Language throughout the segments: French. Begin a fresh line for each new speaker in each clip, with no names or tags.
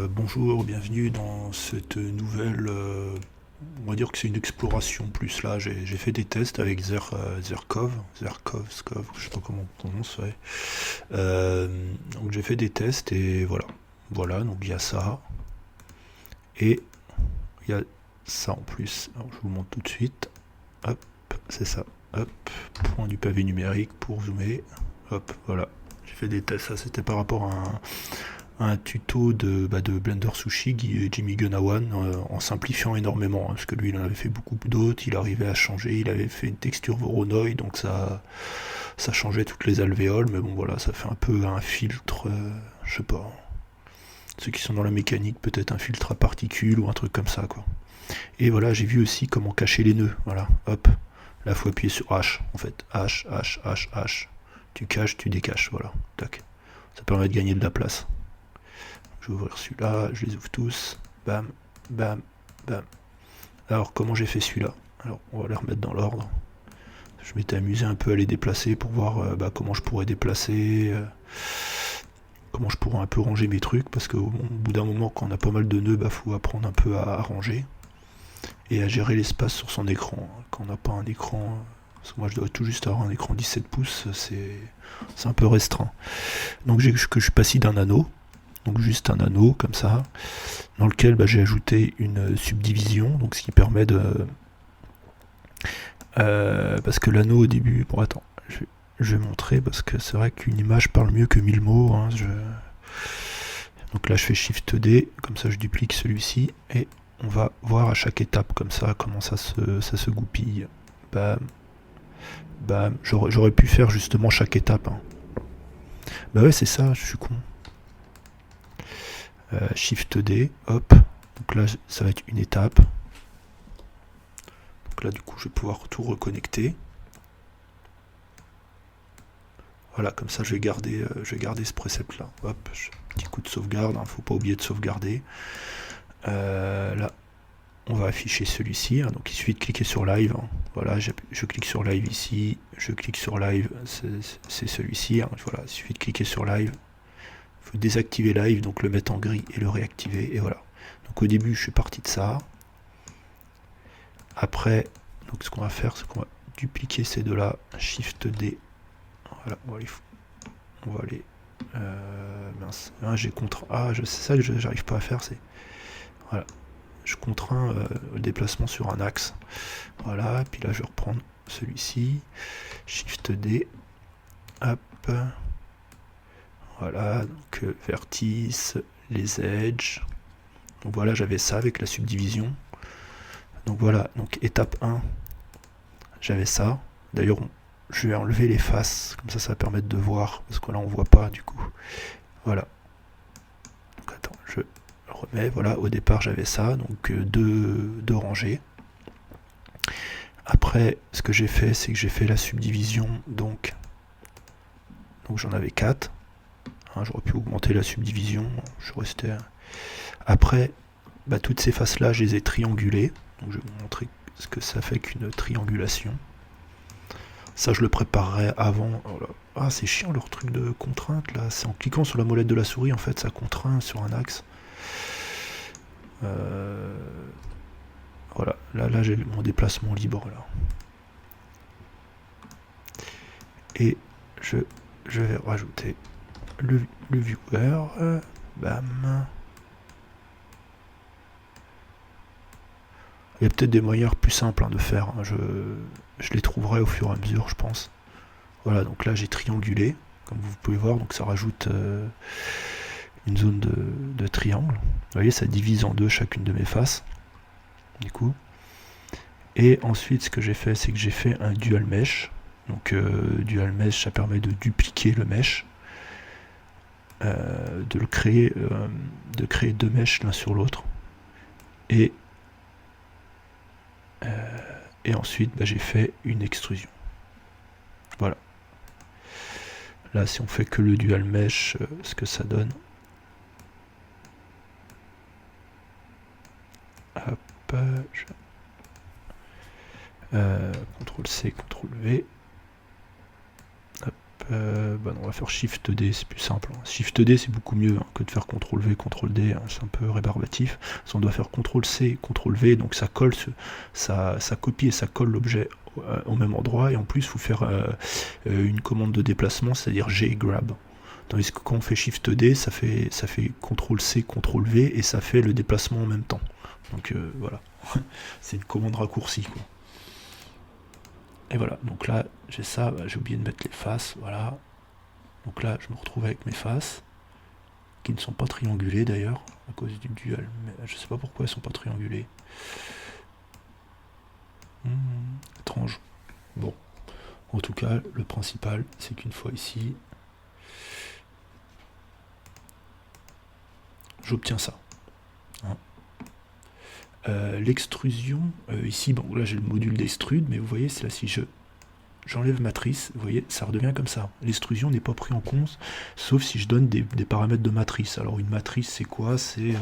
Bonjour, bienvenue dans cette nouvelle, on va dire que c'est une exploration plus là, j'ai fait des tests avec Zerkov, je sais pas comment on prononce, ouais. Donc j'ai fait des tests et voilà, donc il y a ça, et il y a ça en plus. Alors, je vous montre tout de suite, hop, c'est ça, hop, point du pavé numérique pour zoomer, hop, voilà. J'ai fait des tests, ça c'était par rapport à un tuto de Blender Sushi, Jimmy Gunawan, en simplifiant énormément, hein, parce que lui il en avait fait beaucoup d'autres, il arrivait à changer, il avait fait une texture Voronoi, donc ça changeait toutes les alvéoles, mais bon voilà, ça fait un peu un filtre, je sais pas, ceux qui sont dans la mécanique, peut-être un filtre à particules ou un truc comme ça, quoi. Et voilà, j'ai vu aussi comment cacher les nœuds, voilà, hop, là faut appuyer sur H, en fait, H, tu caches, tu décaches, voilà, tac, ça permet de gagner de la place. Je vais ouvrir celui-là, je les ouvre tous. Bam, bam, bam. Alors, comment j'ai fait celui-là? Alors, on va les remettre dans l'ordre. Je m'étais amusé un peu à les déplacer pour voir comment je pourrais déplacer, comment je pourrais un peu ranger mes trucs, parce qu'au bout d'un moment, quand on a pas mal de nœuds, faut apprendre un peu à ranger et à gérer l'espace sur son écran. Quand on n'a pas un écran, parce que moi je dois tout juste avoir un écran 17 pouces, c'est un peu restreint. Donc je suis passé d'un anneau, donc juste un anneau comme ça, dans lequel j'ai ajouté une subdivision, donc ce qui permet de... parce que l'anneau au début... Bon attends, je vais montrer, parce que c'est vrai qu'une image parle mieux que 1000 mots. Hein, donc là je fais Shift D, comme ça je duplique celui-ci, et on va voir à chaque étape comme ça, comment ça se goupille. Bam, bam, j'aurais pu faire justement chaque étape. Hein. Bah ouais c'est ça, je suis con. Shift D, hop, donc là ça va être une étape. Donc là du coup je vais pouvoir tout reconnecter. Voilà, comme ça je vais garder ce précepte là. Hop, petit coup de sauvegarde, hein, faut pas oublier de sauvegarder. Là, on va afficher celui-ci, hein, donc il suffit de cliquer sur live. Hein. Voilà, je clique sur live ici, je clique sur live, c'est celui-ci. Hein, voilà, il suffit de cliquer sur live. Il faut désactiver live, donc le mettre en gris et le réactiver, et voilà. Donc au début, je suis parti de ça. Après, donc ce qu'on va faire, c'est qu'on va dupliquer ces deux-là, Shift D. Voilà, on va aller. Mince, ah, j'ai contraint. Ah, c'est ça que j'arrive pas à faire, c'est. Voilà, je contrains le déplacement sur un axe. Voilà, puis là je vais reprendre celui-ci. Shift D. Hop. Voilà, donc vertice, les edges. Donc voilà, j'avais ça avec la subdivision. Donc voilà, donc étape 1, j'avais ça. D'ailleurs, je vais enlever les faces, comme ça va permettre de voir, parce que là on voit pas du coup. Voilà. Donc attends, je remets, voilà, au départ j'avais ça, donc deux rangées. Après, ce que j'ai fait, c'est que j'ai fait la subdivision, donc j'en avais 4. Hein, j'aurais pu augmenter la subdivision, je restais. Après, toutes ces faces-là, je les ai triangulées. Donc je vais vous montrer ce que ça fait qu'une triangulation. Ça, je le préparerai avant. Oh là. Ah, c'est chiant leur truc de contrainte là. C'est en cliquant sur la molette de la souris, en fait, ça contraint sur un axe. Voilà, là j'ai mon déplacement libre là. Et je vais rajouter le viewer. Bam. Il y a peut-être des moyens plus simples de faire. Hein. Je les trouverai au fur et à mesure, je pense. Voilà, donc là j'ai triangulé, comme vous pouvez voir, donc ça rajoute une zone de triangle. Vous voyez, ça divise en deux chacune de mes faces, du coup. Et ensuite, ce que j'ai fait, c'est que j'ai fait un dual mesh. Donc dual mesh, ça permet de dupliquer le mesh, de créer deux meshs l'un sur l'autre. Et ensuite, j'ai fait une extrusion. Voilà. Là, si on fait que le dual mesh, ce que ça donne. Hop, CTRL C, CTRL V. Hop. Non, on va faire Shift D, c'est plus simple. Shift D c'est beaucoup mieux que de faire CTRL V, CTRL D, c'est un peu rébarbatif. On doit faire CTRL C, CTRL V, donc ça colle, ça copie et ça colle l'objet au même endroit, et en plus il faut faire une commande de déplacement, c'est-à-dire G grab. Tandis que quand on fait Shift D, ça fait CTRL C, CTRL V, et ça fait le déplacement en même temps. Donc voilà, c'est une commande raccourcie, quoi. Et voilà, donc là j'ai ça, j'ai oublié de mettre les faces, voilà. Donc là je me retrouve avec mes faces, qui ne sont pas triangulées d'ailleurs, à cause du dual, mais je sais pas pourquoi elles sont pas triangulées. Étrange. Bon, en tout cas, le principal, c'est qu'une fois ici, j'obtiens ça. L'extrusion, ici, bon là j'ai le module d'extrude, mais vous voyez, c'est là si j'enlève matrice, vous voyez, ça redevient comme ça. L'extrusion n'est pas pris en compte, sauf si je donne des paramètres de matrice. Alors une matrice, c'est quoi? C'est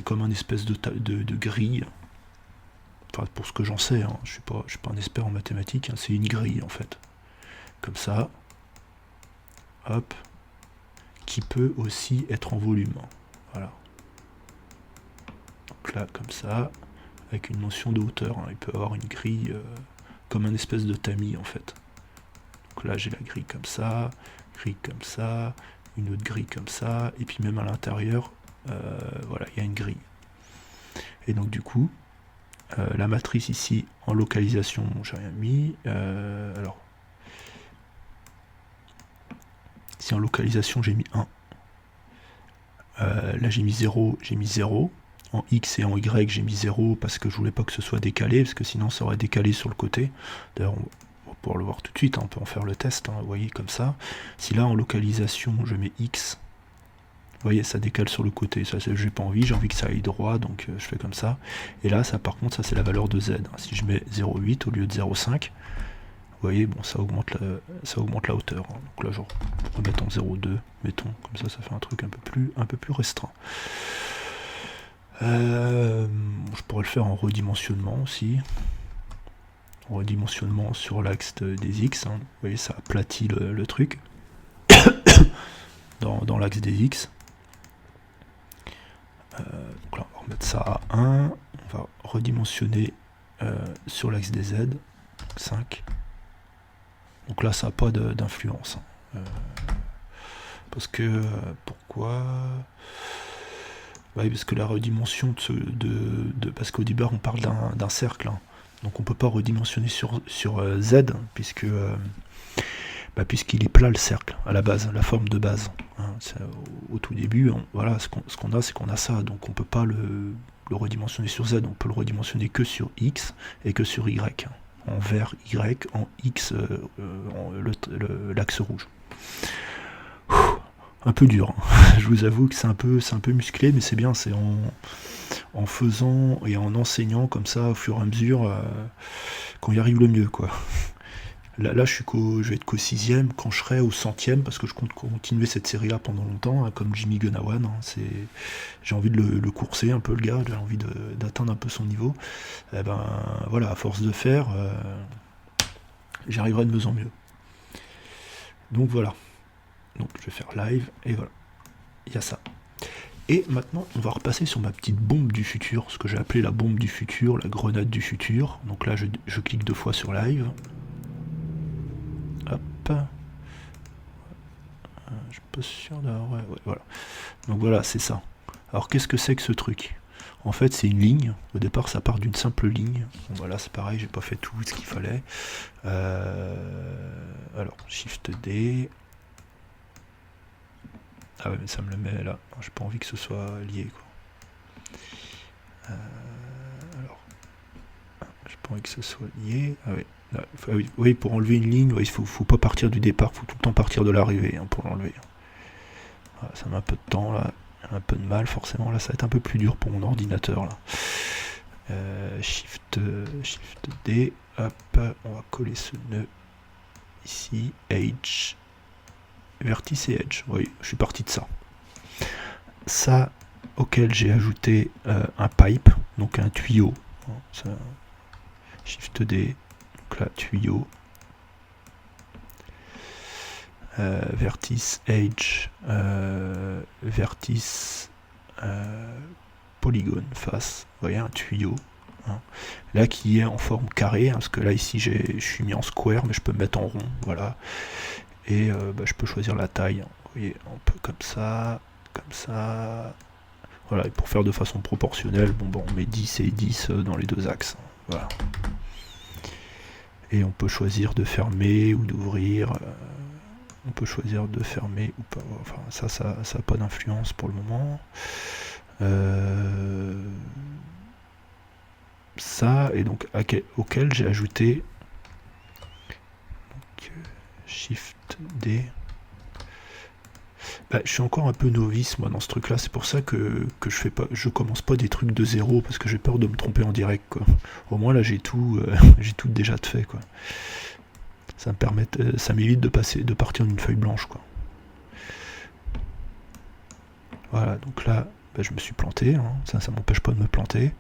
comme un espèce de grille. Enfin, pour ce que j'en sais, je suis pas un expert en mathématiques, c'est une grille en fait. Comme ça, hop, qui peut aussi être en volume. Voilà. Donc là, comme ça, avec une notion de hauteur. Il peut avoir une grille comme un espèce de tamis en fait. Donc là, j'ai la grille comme ça, une autre grille comme ça, et puis même à l'intérieur, voilà, il y a une grille. Et donc du coup, la matrice ici, en localisation, j'ai rien mis. Alors, si en localisation, j'ai mis 1. Là, j'ai mis 0, En X et en Y, j'ai mis 0 parce que je voulais pas que ce soit décalé, parce que sinon ça aurait décalé sur le côté. D'ailleurs, on va pouvoir le voir tout de suite, on peut en faire le test, vous voyez, comme ça. Si là, en localisation, je mets X, vous voyez, ça décale sur le côté. Ça, j'ai pas envie, j'ai envie que ça aille droit, donc je fais comme ça. Et là, ça, par contre, ça c'est la valeur de Z. Si je mets 0,8 au lieu de 0,5, vous voyez, bon, ça augmente la hauteur. Donc là, genre, remettons 0,2, mettons, comme ça, ça fait un truc un peu plus restreint. Je pourrais le faire en redimensionnement aussi. En redimensionnement sur l'axe des X. Vous voyez, ça aplatit le truc. dans l'axe des X. Donc là, on va remettre ça à 1. On va redimensionner sur l'axe des Z. 5. Donc là, ça n'a pas d'influence. Parce que, pourquoi? Oui, parce que la redimension parce qu'au début on parle d'un cercle, donc on peut pas redimensionner sur Z puisqu'il est plat le cercle à la base, la forme de base. Au tout début, voilà, ce qu'on a, c'est qu'on a ça, donc on peut pas le redimensionner sur Z, on peut le redimensionner que sur X et que sur Y, en vert Y, en X l'axe rouge. Un peu dur, je vous avoue que c'est un peu musclé, mais c'est bien, c'est en faisant et en enseignant comme ça au fur et à mesure qu'on y arrive le mieux, quoi. Là je vais être qu'au 6e, quand je serai au 100e, parce que je compte continuer cette série là pendant longtemps, comme Jimmy Gunawan, j'ai envie de le courser un peu, le gars, j'ai envie d'atteindre un peu son niveau. Et ben voilà, à force de faire, j'y arriverai de mieux en mieux. Donc voilà. Donc je vais faire live, et voilà, il y a ça. Et maintenant, on va repasser sur ma petite bombe du futur, ce que j'ai appelé la bombe du futur, la grenade du futur. Donc là, je clique 2 fois sur live. Hop. Je suis pas sûr d'avoir... Ouais, voilà. Donc voilà, c'est ça. Alors qu'est-ce que c'est que ce truc? En fait, c'est une ligne. Au départ, ça part d'une simple ligne. Bon, voilà, c'est pareil, j'ai pas fait tout ce qu'il fallait. Alors, Shift D... Ah ouais, mais ça me le met là. J'ai pas envie que ce soit lié, quoi. Alors, j'ai pas envie que ce soit lié. Ah ouais. Là, oui, pour enlever une ligne, il faut pas partir du départ, faut tout le temps partir de l'arrivée pour l'enlever. Voilà, ça met un peu de temps là, un peu de mal forcément. Là, ça va être un peu plus dur pour mon ordinateur là. Shift D. Hop, on va coller ce nœud ici. Edge. Vertice et Edge, oui, je suis parti de ça. Ça, auquel j'ai ajouté un pipe, donc un tuyau. Ça, Shift D, donc là, tuyau. vertice, edge, vertice, polygone, face. Vous voyez, un tuyau. Hein. Là, qui est en forme carrée, hein, parce que là, ici, je suis mis en square, mais je peux me mettre en rond. Voilà. Et je peux choisir la taille. Vous voyez, un peu comme ça, comme ça. Voilà, et pour faire de façon proportionnelle, bon, on met 10 et 10 dans les deux axes. Voilà. Et on peut choisir de fermer ou d'ouvrir. On peut choisir de fermer ou pas. Enfin, ça n'a pas d'influence pour le moment. Ça, et donc auquel j'ai ajouté donc, Shift D. Je suis encore un peu novice moi dans ce truc là, c'est pour ça que je commence pas des trucs de zéro, parce que j'ai peur de me tromper en direct, quoi. Au moins là j'ai tout déjà fait, quoi. Ça m'évite de partir d'une feuille blanche, quoi. Voilà, donc là je me suis planté, hein. Ça m'empêche pas de me planter.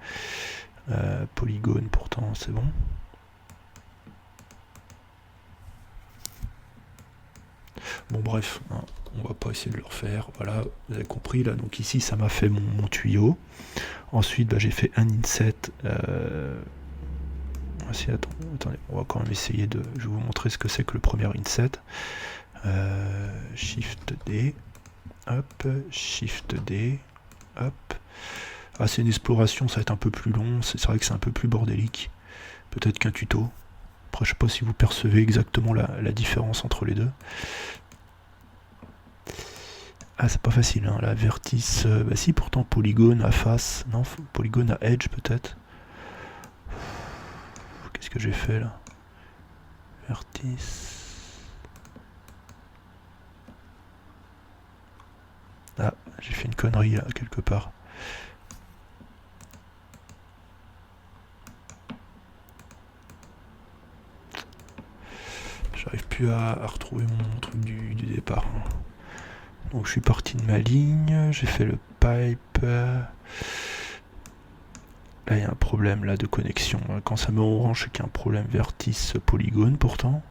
Polygone pourtant c'est bon. Bon bref, hein, on va pas essayer de le refaire. Voilà, vous avez compris là. Donc ici ça m'a fait mon tuyau. Ensuite j'ai fait un inset. Attendez, on va quand même essayer de. Je vais vous montrer ce que c'est que le premier inset. Shift D. Hop, Shift D. Hop. Ah, c'est une exploration, ça va être un peu plus long. C'est vrai que c'est un peu plus bordélique. Peut-être qu'un tuto. Après, je sais pas si vous percevez exactement la différence entre les deux. Ah, c'est pas facile, hein. La vertice. Si, pourtant, polygone à face. Non, polygone à edge, peut-être. Qu'est-ce que j'ai fait là? Vertice. Ah, j'ai fait une connerie là, quelque part. J'arrive plus à retrouver mon truc du départ. Donc je suis parti de ma ligne, j'ai fait le pipe. Là il y a un problème là de connexion. Quand ça met orange, c'est qu'il y a un problème. Vertice polygone pourtant.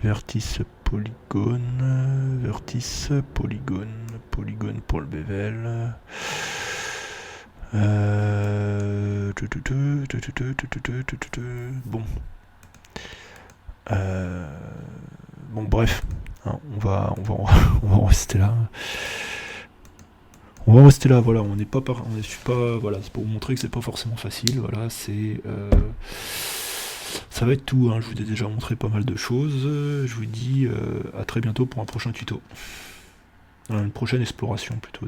Vertice polygone. Vertice polygone. Polygone pour le bevel. Bon. Bon bref, hein, on va en rester là. On va rester là, voilà, voilà, c'est pour vous montrer que c'est pas forcément facile, voilà, ça va être tout, hein, je vous ai déjà montré pas mal de choses, je vous dis à très bientôt pour un prochain tuto. Une prochaine exploration plutôt